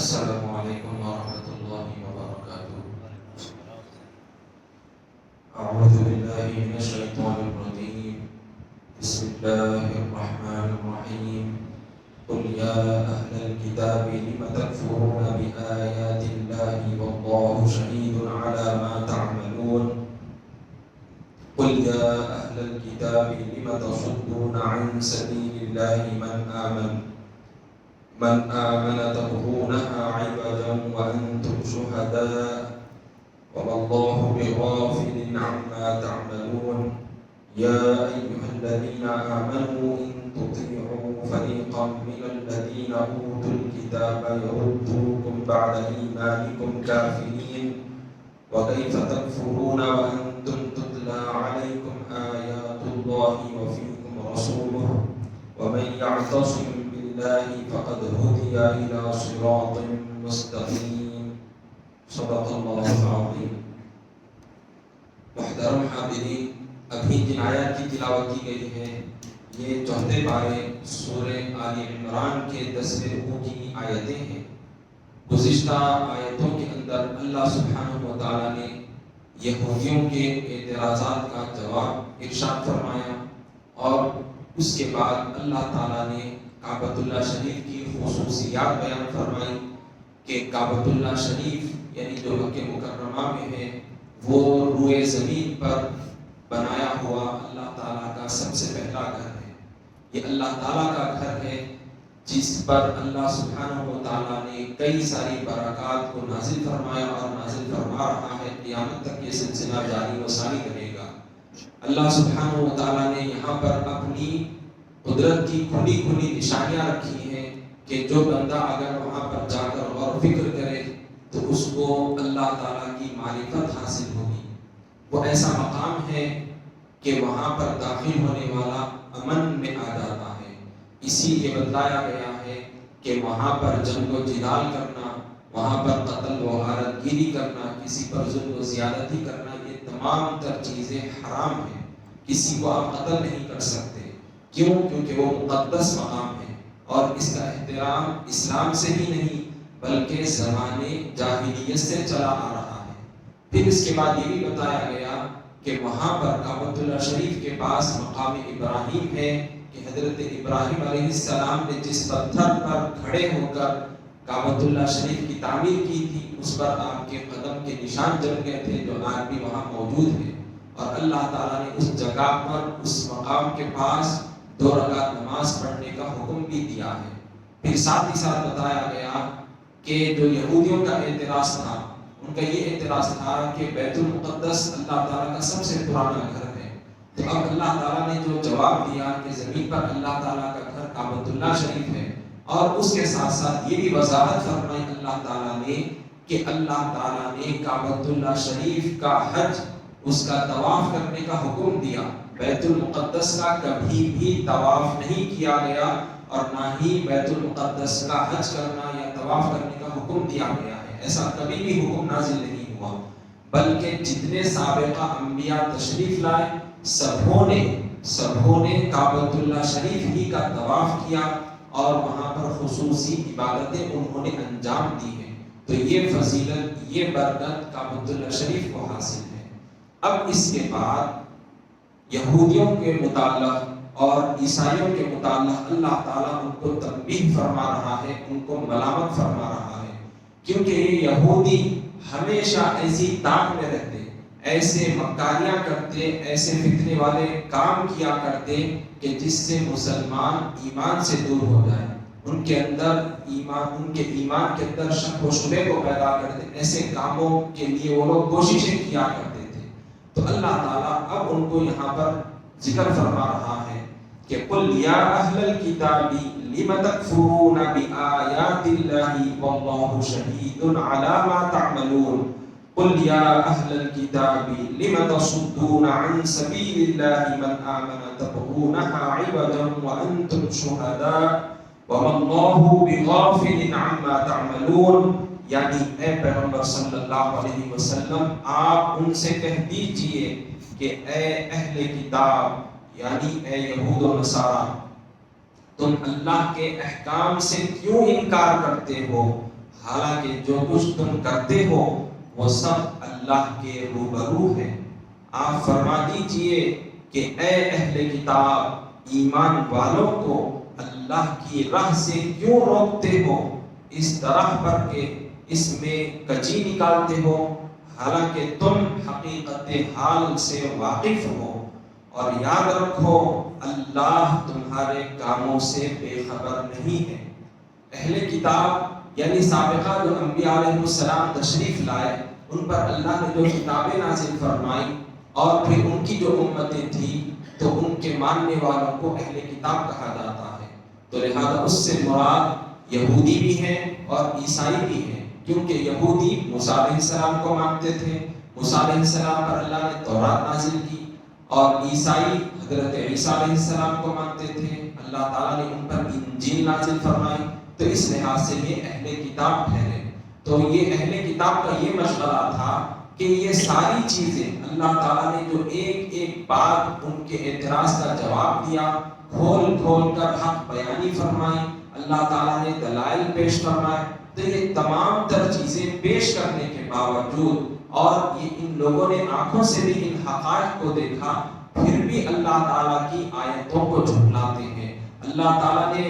السلام علیکم ورحمۃ اللہ وبرکاتہ۔ اعوذ باللہ من الشیطان الرجیم، بسم اللہ الرحمن الرحیم۔ قل یا اہل الکتاب لم تکفرون بآیات اللہ واللہ شہید علی ما تعملون۔ قل یا اہل الکتاب لم تصدون عن سبیل اللہ من آمن تبغونها عوجا وأنتم شهداء وما الله بغافل عما تعملون يا أيها الذين آمنوا إن تطيعوا فريقا من الذين أوتوا الكتاب يردوكم بعد إيمانكم كافرين وكيف تكفرون وأنتم تتلى عليكم آيات الله وفيكم رسوله ومن يعتصم بالله فقد هدي إلى صراط مستقيم صدق الله العظيم۔ محترم حاضرین، ابھی جن آیات کی تلاوت کی گئی ہے یہ چوتھے پارے سورہ آل عمران کے 10ویں رکوع کی آیتیں ہیں۔ گزشتہ آیتوں کے اندر اللہ سبحانہ و تعالیٰ نے یہودیوں کے اعتراضات کا جواب ارشاد فرمایا، اور اس کے بعد اللہ تعالیٰ نے کعبۃ اللہ شریف کی خصوصیات بیان فرمائی کہ کعبۃ اللہ شریف یعنی جو مکہ مکرمہ میں ہے وہ روئے زمین پر بنایا ہوا اللہ تعالیٰ کا سب سے پہلا گھر ہے۔ یہ اللہ تعالیٰ کا گھر ہے جس پر اللہ سبحانہ و تعالیٰ نے کئی ساری برکات کو نازل فرمایا اور نازل فرما رہا ہے، قیامت تک یہ سلسلہ جاری و ساری رہے گا۔ اللہ سبحانہ و تعالیٰ نے یہاں پر اپنی قدرت کی کھلی کھلی نشانیاں رکھی ہیں کہ جو بندہ اگر وہاں پر جا کر غور و فکر کرے تو اس کو اللہ تعالیٰ کی معرفت حاصل ہوگی۔ وہ ایسا مقام ہے کہ وہاں پر داخل ہونے والا امن میں آ جاتا ہے۔ اسی لیے بتایا گیا ہے کہ وہاں پر جنگ و جدال کرنا، وہاں پر قتل و غارت گیری کرنا، کسی پر ظلم و زیادتی کرنا، یہ تمام تر چیزیں حرام ہیں۔ کسی کو آپ قتل نہیں کر سکتے، کیوں؟ کیونکہ وہ مقدس مقام ہے اور اس کا احترام اسلام سے ہی نہیں بلکہ زمانے جاہلیت سے چلا آ رہا ہے۔ پھر اس کے بعد یہ بھی بتایا گیا کہ وہاں پر کعبۃ اللہ شریف کے پاس مقام ابراہیم ہے کہ حضرت ابراہیم علیہ السلام نے جس پتھر پر کھڑے ہو کر کعبۃ اللہ شریف کی تعمیر کی تھی اس پر آپ کے قدم کے نشان جم گئے تھے، جو آج بھی وہاں موجود ہے۔ اور اللہ تعالیٰ نے اس جگہ پر اس مقام کے پاس 2 رکعت نماز پڑھنے کا حکم بھی دیا ہے۔ پھر ساتھ ہی ساتھ بتایا گیا کہ جو یہودیوں کا اعتراض تھا، ان کا یہ اعتراض تھا کہ بیت المقدس اللہ تعالیٰ کا سب سے پرانا گھر ہے، تو اب اللہ تعالیٰ نے جو جواب دیا کہ زمین پر اللہ تعالیٰ کا گھر کعبۃ اللہ شریف ہے، اور اس کے ساتھ ساتھ یہ بھی وضاحت فرمائی اللہ تعالیٰ نے کہ اللہ تعالیٰ نے کعبۃ اللہ شریف کا حج، اس کا طواف کرنے کا حکم دیا۔ بیت المقدس کا کبھی بھی طواف نہیں کیا گیا اور نہ ہی بیت المقدس کا حج کرنا یا طواف کرنے کا حکم دیا گیا ہے۔ ایسا کبھی بھی حکم نازل نہیں ہوا، بلکہ جتنے سابقہ انبیاء تشریف لائے سبھوں نے کعبۃ اللہ شریف ہی کا طواف کیا اور وہاں پر خصوصی عبادتیں انہوں نے انجام دی ہیں۔ تو یہ فضیلت، یہ برکت کعبۃ اللہ شریف کو حاصل ہے۔ اب اس کے بعد یہودیوں کے متعلق اور عیسائیوں کے متعلق اللہ تعالیٰ ان کو تنبیہ فرما رہا ہے، ان کو ملامت فرما رہا ہے، کیونکہ یہ یہودی ہمیشہ ایسی تاک میں رہتے، ایسے مکاریاں کرتے، ایسے فتنے والے کام کیا کرتے کہ جس سے مسلمان ایمان سے دور ہو جائے، ان کے ایمان کے اندر شک و شبہ کو پیدا کرتے، ایسے کاموں کے لیے وہ لوگ کوششیں کیا کرتے تھے۔ تو اللہ تعالیٰ اب ان کو یہاں پر ذکر فرما رہا ہے کہ قل یا اہل الکتاب لم تکفرون بآیات اللہ واللہ شہید علی ما تعملون۔ قل یا اہل الکتاب لم تصدون عن سبیل اللہ من آمن تبغونها عوجا وانتم شہداء وما اللہ بغافل عما تعملون۔ یعنی اے پیغمبر صلی اللہ علیہ وسلم، آپ ان سے کہہ دیجئے کہ اے اہل کتاب یعنی اے یہود و نصارہ، تم اللہ کے احکام سے کیوں انکار کرتے ہو، حالانکہ جو کچھ تم کرتے ہو وہ سب اللہ کے روبرو ہے۔ آپ فرما دیجئے کہ اے اہل کتاب، ایمان والوں کو اللہ کی راہ سے کیوں روکتے ہو، اس طرح پر کہ اس میں کجی نکالتے ہو، حالانکہ تم حقیقت حال سے واقف ہو، اور یاد رکھو اللہ تمہارے کاموں سے بے خبر نہیں ہے۔ اہل کتاب یعنی سابقہ جو انبیاء علیہ السلام تشریف لائے، ان پر اللہ نے جو کتابیں نازل فرمائی اور پھر ان کی جو امتیں تھیں تو ان کے ماننے والوں کو اہل کتاب کہا جاتا ہے۔ تو لہذا اس سے مراد یہودی بھی ہیں اور عیسائی بھی ہیں، کیونکہ یہودی موسیٰ علیہ السلام کو مانتے تھے، موسیٰ علیہ السلام پر اللہ نے تورات نازل کی، اور عیسائی حضرت عیسیٰ علیہ السلام کو مانتے تھے، اللہ تعالیٰ نے ان پر انجیل نازل فرمائی، تو اس لحاظ سے یہ اہل کتاب ٹھہرے۔ تو یہ اہل کتاب کا یہ مشغلہ تھا کہ یہ ساری چیزیں اللہ تعالیٰ نے جو ایک ایک بات ان کے اعتراض کا جواب دیا، کھول کھول کر حق بیانی فرمائی، اللہ تعالیٰ نے دلائل پیش فرمائے، تو یہ تمام تر چیزیں پیش کرنے کے باوجود اور یہ ان لوگوں نے آنکھوں سے بھی ان حقائق کو دیکھا، پھر بھی اللہ تعالیٰ کی آیتوں کو جھٹلاتے ہیں۔ اللہ تعالیٰ نے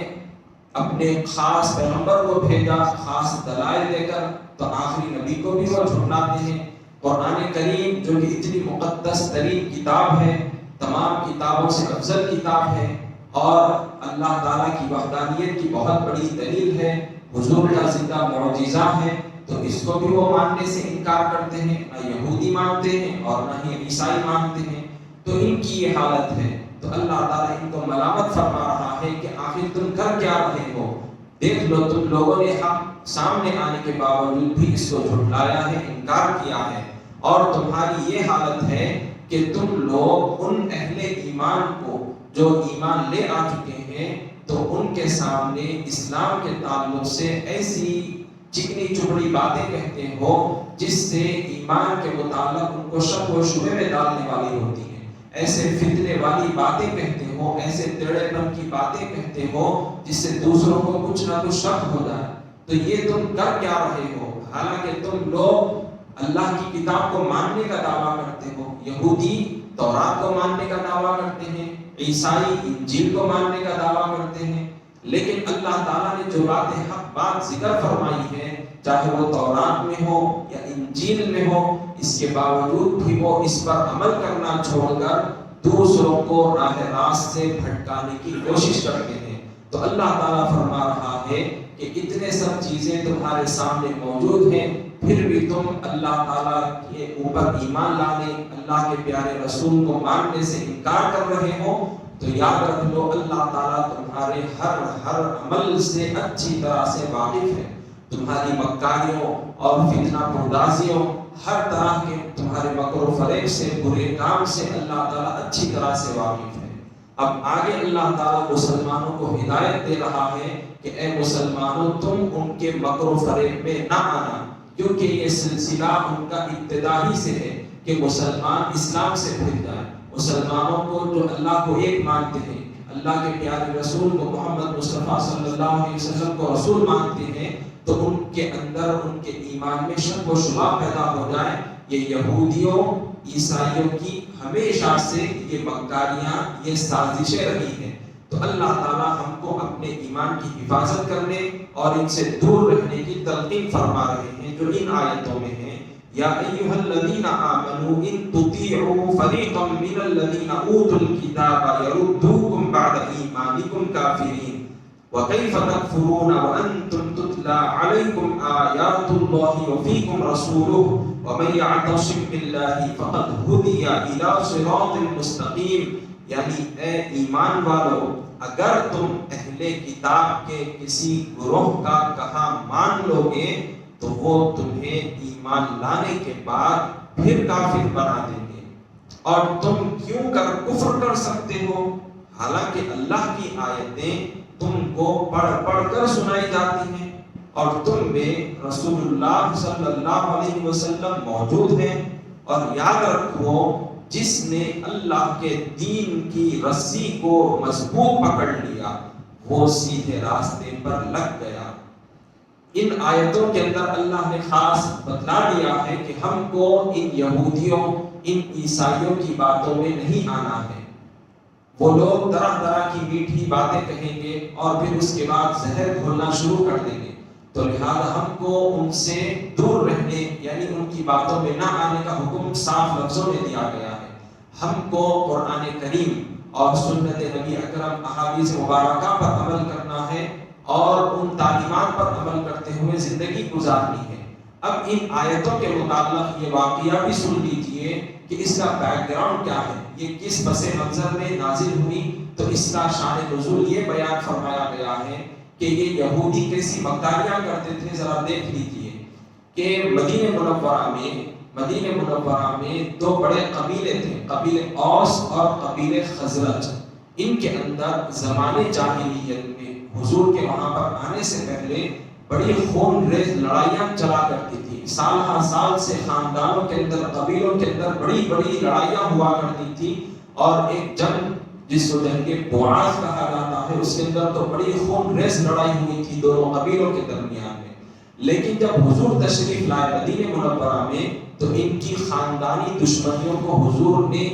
اپنے خاص پیغمبر کو بھیجا خاص دلائل دے کر، تو آخری نبی کو بھی وہ جھٹلاتے ہیں۔ قرآن کریم جو کہ اتنی مقدس ترین کتاب ہے، تمام کتابوں سے افضل کتاب ہے، اور اللہ تعالیٰ کی وحدانیت کی بہت بڑی دلیل ہے، حضور کا زندہ معجزہ ہے، تو اس کو بھی وہ ماننے سے انکار کرتے ہیں، نہ یہودی مانتے ہیں اور نہ ہی عیسائی مانتے ہیں۔ تو ان کی یہ حالت ہے، تو اللہ تعالیٰ ان کو ملامت فرما رہا ہے کہ آخر تم کر کیا رہے ہو؟ دیکھ لو تم لوگوں نے حق سامنے آنے کے باوجود بھی اس کو جھٹلایا ہے، انکار کیا ہے، اور تمہاری یہ حالت ہے کہ تم لوگ ان اہل ایمان کو جو ایمان لے آ چکے ہیں، تو ان کے سامنے اسلام کے تعلق سے ایسی چکنی چپڑی باتیں کہتے ہو جس سے ایمان کے متعلق ان کو شک و شبہ میں ڈالنے والی ہوتی ہیں، ایسے فتنے والی باتیں کہتے ہو، ایسے ٹیڑھے پن کی باتیں کہتے ہو جس سے دوسروں کو کچھ نہ کچھ شک ہو جائے۔ تو یہ تم کر کیا رہے ہو؟ حالانکہ تم لوگ اللہ کی کتاب کو ماننے کا دعویٰ کرتے ہو، یہودی تورات کو ماننے کا دعویٰ کرتے ہیں، عیسائی انجیل کو ماننے کا دعویٰ کرتے ہیں، لیکن اللہ تعالیٰ نے جو باتیں حق بات ذکر فرمائی ہے، چاہے وہ تورات میں ہو یا انجیل میں ہو، اس کے باوجود بھی وہ اس پر عمل کرنا چھوڑ کر دوسروں کو راہ راست سے بھٹکانے کی کوشش کرتے ہیں۔ تو اللہ تعالیٰ فرما رہا ہے کہ اتنے سب چیزیں تمہارے سامنے موجود ہیں، پھر بھی تم اللہ تعالیٰ کے اوپر ایمان لانے، اللہ کے پیارے رسول کو ماننے سے انکار کر رہے ہو، تو یاد رکھ لو اللہ تعالیٰ تمہارے ہر عمل سے اچھی طرح سے واقف ہے، تمہاری مکاریوں اور فتنہ پردازیوں، ہر طرح کے تمہارے مکر و فریب سے، برے کام سے اللہ تعالیٰ اچھی طرح سے واقف ہے۔ اب آگے اللہ تعالیٰ مسلمانوں کو ہدایت دے رہا ہے کہ اے مسلمانوں تم ان کے مکر و فریب میں نہ آنا، کیونکہ یہ سلسلہ ان کا ابتدا ہی سے ہے کہ مسلمان اسلام سے پھر جائے۔ مسلمانوں کو جو اللہ کو ایک مانتے ہیں، اللہ کے پیارے رسول کو محمد مصطفیٰ صلی اللہ علیہ وسلم کو رسول مانتے ہیں، تو ان کے اندر ان کے ایمان میں شک و شبہ پیدا ہو جائے۔ یہ یہودیوں عیسائیوں کی ہمیشہ سے یہ مکاریاں، یہ سازشیں رہی ہیں۔ تو اللہ تعالیٰ ہم کو اپنے ایمان کی حفاظت کرنے اور ان سے دور رہنے کی تلقین فرما رہے ہیں، جو ان آیتوں میں ہیں، یا ایھا الذین آمنوا ان تطیعوا فریقا من الذین اوتوا الکتاب یردوکم بعد ایمانکم کافرین وکیف تکفرون وانتم تتلی علیکم آیات اللہ وفیکم رسولہ ومن یعتصم باللہ فقد ہدی الی صراط مستقیم۔ یعنی اے ایمان والو، اگر تم اہل کتاب کے کسی گروہ کا کہا مان لو گے تو وہ تمہیں ایمان لانے کے بعد پھر کافر بنا دیں گے، اور تم کیوں کر کفر کر سکتے ہو؟ حالانکہ اللہ کی آیتیں تم کو پڑھ کر سنائی جاتی ہیں، اور تم میں رسول اللہ صلی اللہ علیہ وسلم موجود ہیں، اور یاد رکھو جس نے اللہ کے دین کی رسی کو مضبوط پکڑ لیا وہ سیدھے راستے پر لگ گیا۔ ان آیتوں کے اندر اللہ نے خاص بتلا دیا ہے کہ ہم کو ان یہودیوں ان عیسائیوں کی باتوں میں نہیں آنا ہے۔ وہ لوگ طرح طرح کی میٹھی باتیں کہیں گے اور پھر اس کے بعد زہر گھولنا شروع کر دیں گے، تو لہذا ہم کو ان سے دور رہنے یعنی ان کی باتوں میں نہ آنے کا حکم صاف لفظوں میں دیا گیا ہے۔ ہم کو قرآن کریم اور سنت نبی اکرم احادیث مبارکہ پر عمل کرنا ہے اور ان تعلیمات پر عمل کرتے ہوئے زندگی گزارنی ہے۔ اب ان آیتوں کے متعلق یہ واقعہ بھی سن لیجئے کہ اس کا بیک گراؤنڈ کیا ہے، یہ کس پس منظر میں نازل ہوئی، تو اس کا شان نزول یہ بیان فرمایا گیا ہے کہ یہ یہودی کیسی مکاریاں کرتے تھے۔ ذرا دیکھ لیجئے کہ مدینہ منورہ میں دو بڑے قبیلے تھے، قبیلے اوس اور قبیلے خزرج۔ ان کے اندر زمانے جاہلیت میں حضور کے وہاں پر آنے سے پہلے بڑی خون ریز لڑائیاں چلا کرتی تھی۔ سال ہر سال سے خاندانوں کے اندر قبیلوں کے اندر بڑی بڑی لڑائیاں ہوا کرتی تھی، اور ایک جنگ جس کو جنگ بوعاز کہا جاتا ہے، اس کے اندر تو بڑی خون ریز لڑائی ہوئی تھی دونوں قبیلوں کے درمیان میں۔ لیکن جب حضور تشریف لائے مدینہ منورہ میں تو ان کی خاندانی دشمنیوں کو حضور نے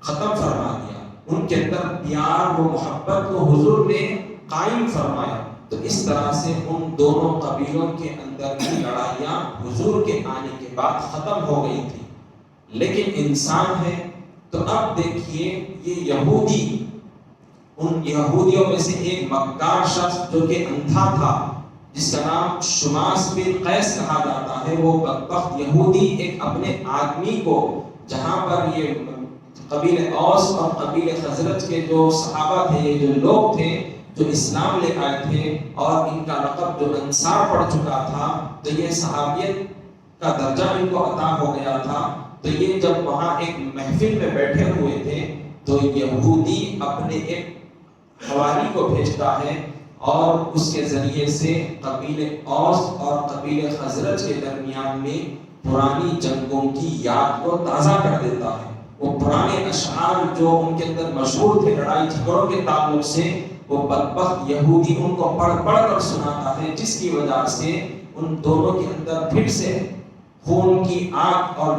ختم فرما دیا، ان کے اندر پیار و محبت کو حضور نے قائم فرمایا۔ تو اس طرح سے ان دونوں قبیلوں کے اندر کی لڑائیاں حضور کے آنے کے بعد ختم ہو گئی تھی۔ لیکن انسان ہے تو اب دیکھیے یہ یہودی، ان یہودیوں میں سے ایک مکار شخص جو کہ اندھا تھا، جس کا نام شماس بن قیس کہا جاتا ہے، وہ بدبخت یہودی ایک اپنے آدمی کو، جہاں پر یہ قبیل اوس اور قبیل خزرج کے جو صحابہ تھے، یہ جو لوگ تھے جو اسلام لے آئے تھے، اور ان کا لقب جو انصار پڑ چکا تھا، تو یہ صحابیت کا درجہ ان کو عطا ہو گیا تھا۔ تو یہ جب وہاں ایک محفل میں بیٹھے ہوئے تھے تو یہودی اپنے ایک حواری کو بھیجتا ہے اور اس کے ذریعے سے قبیل اوس اور قبیل خزرج کے درمیان میں پرانی جنگوں کی یاد کو تازہ کر دیتا ہے۔ وہ پرانے اشعار جو ان کے اندر مشہور تھے لڑائی جھگڑوں کے تعلق سے، وہ بدبخت یہودی ان کو پڑھ پڑھ کر سناتا ہے، جس کی وجہ سے ان دونوں کے اندر پھر سے خون کی آگ اور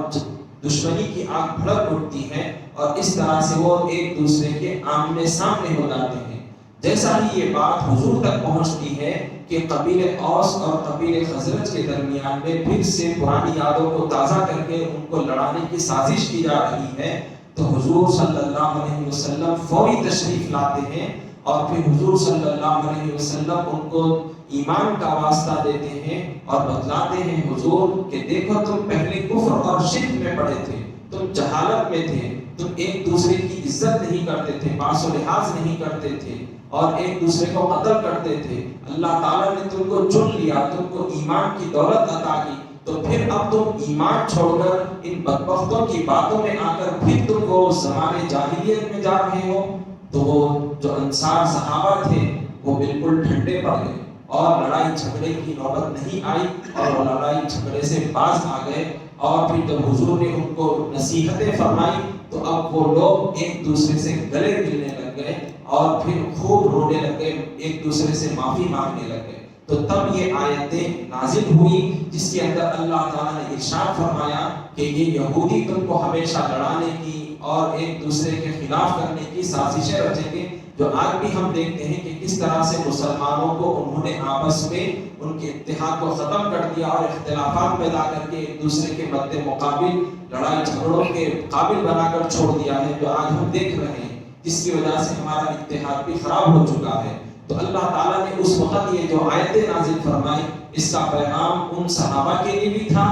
دشمنی کی آگ بھڑک اٹھتی ہے، اور اس طرح سے وہ ایک دوسرے کے آمنے سامنے ہو جاتے ہیں۔ جیسا ہی یہ بات حضور تک پہنچتی ہے کہ قبیل اوس اور قبیل خزرج کے درمیان میں پھر سے پرانی یادوں کو تازہ کر کے ان کو لڑانے کی سازش کی جا رہی ہے، تو حضور صلی اللہ علیہ وسلم فوری تشریف لاتے ہیں، اور پھر حضور صلی اللہ علیہ وسلم ان کو ایمان کا واسطہ دیتے ہیں اور بتلاتے ہیں حضور کہ دیکھو تم پہلے کفر اور شرک میں پڑے تھے، تم جہالت میں تھے، تم ایک دوسرے کی عزت نہیں کرتے تھے، پاس و لحاظ نہیں کرتے تھے، اور ایک دوسرے کو قتل کرتے تھے۔ اللہ تعالیٰ نے تم کو چن لیا، تم کو ایمان کی دولت عطا کی، تو پھر اب تم ایمان چھوڑ کر ان بدبختوں کی باتوں میں آ کر پھر تم وہ زمانے جاہلیت میں جا رہے ہو۔ تو وہ جو انصار صحابہ تھے وہ بالکل ٹھنڈے پڑ گئے، اور لڑائی جھگڑے کی نوبت نہیں آئی، اور وہ لڑائی جھگڑے سے باز آ گئے۔ اور پھر جب حضور نے ان کو نصیحتیں فرمائی تو اب وہ لوگ ایک دوسرے سے گلے ملنے لگ گئے، اور پھر خوب رونے لگ گئے، ایک دوسرے سے معافی مانگنے لگ گئے۔ تو تب یہ آیتیں نازل ہوئی جس کے اندر اللہ تعالیٰ نے ارشاد فرمایا کہ یہ یہودی تم کو ہمیشہ لڑانے کی اور ایک دوسرے کے خلاف کرنے کی سازشیں رچیں گے، جو آج بھی ہم دیکھتے ہیں کہ کس طرح سے مسلمانوں کو انہوں نے آپس میں ان کے اتحاد کو ختم کر دیا اور اختلافات پیدا کر کے ایک دوسرے کے مد مقابل لڑائی جھگڑوں کے قابل بنا کر چھوڑ دیا ہے، جو آج ہم دیکھ رہے ہیں، جس کی وجہ سے ہمارا اتحاد بھی خراب ہو چکا ہے۔ تو اللہ تعالیٰ نے اس وقت یہ جو آیتیں نازل فرمائی، اس کا پیغام ان صحابہ کے لیے بھی تھا،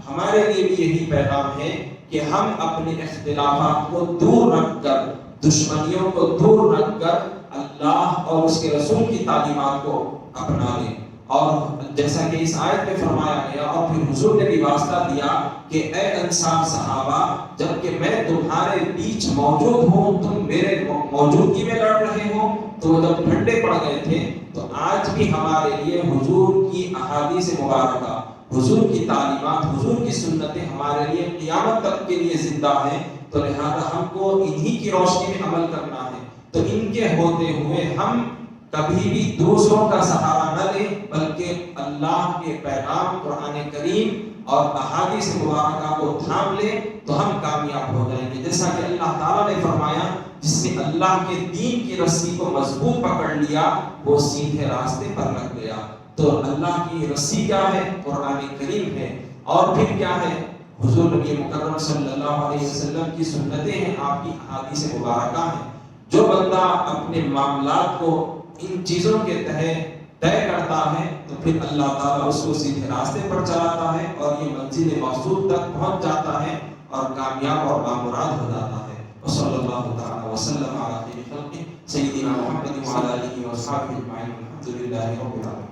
ہمارے لیے بھی یہی پیغام ہے کہ ہم اپنے اختلافات کو دور رکھ کر، دشمنیوں کو دور رکھ کر اللہ اور اس کے رسول کی تعلیمات کو اپنا لیں۔ اور جیسا کہ اس آیت میں فرمایا گیا، اور پھر حضور نے بھی واسطہ دیا کہ اے انصار صحابہ، جبکہ میں تمہارے بیچ موجود ہوں، تم میرے موجودگی میں لڑ رہے ہو، تو وہ جب ٹھنڈے پڑ گئے تھے، تو آج بھی ہمارے لیے حضور کی احادیث مبارکہ، حضور کی تعلیمات، حضور کی سنتیں ہمارے لیے قیامت تک کے لیے زندہ ہیں۔ تو لہذا ہم کو انہی کی روشنی میں عمل کرنا ہے۔ تو ان کے ہوتے ہوئے ہم کبھی بھی دوسروں کا سہارا نہ لے بلکہ اللہ کے پیغام قرآن کریم اور احادیث مبارکہ کو تھام لے تو ہم کامیاب ہو جائیں گے. جیسا کہ اللہ تعالیٰ نے فرمایا جس نے اللہ کے دین کی رسی کو مضبوط پکڑ لیا وہ سیدھے راستے پر لگ گیا. تو اللہ کی رسی کیا ہے؟ قرآن کریم ہے. اور پھر کیا ہے؟ حضور نبی مکرم صلی اللہ علیہ وسلم کی سنتیں ہیں، آپ کی احادیث مبارکہ ہیں. جو بندہ اپنے معاملات کو ان چیزوں کے تحت طے کرتا ہے تو پھر اللہ تعالیٰ اس کو سیدھے راستے پر چلاتا ہے اور یہ منزل مقصود تک پہنچ جاتا ہے اور کامیاب اور بامراد ہو جاتا ہے. وصلی اللہ تعالی وسلم علی خیر خلقہ سیدنا محمد وعلی آلہ وصحبہ اجمعین. الحمد للہ رب العالمین.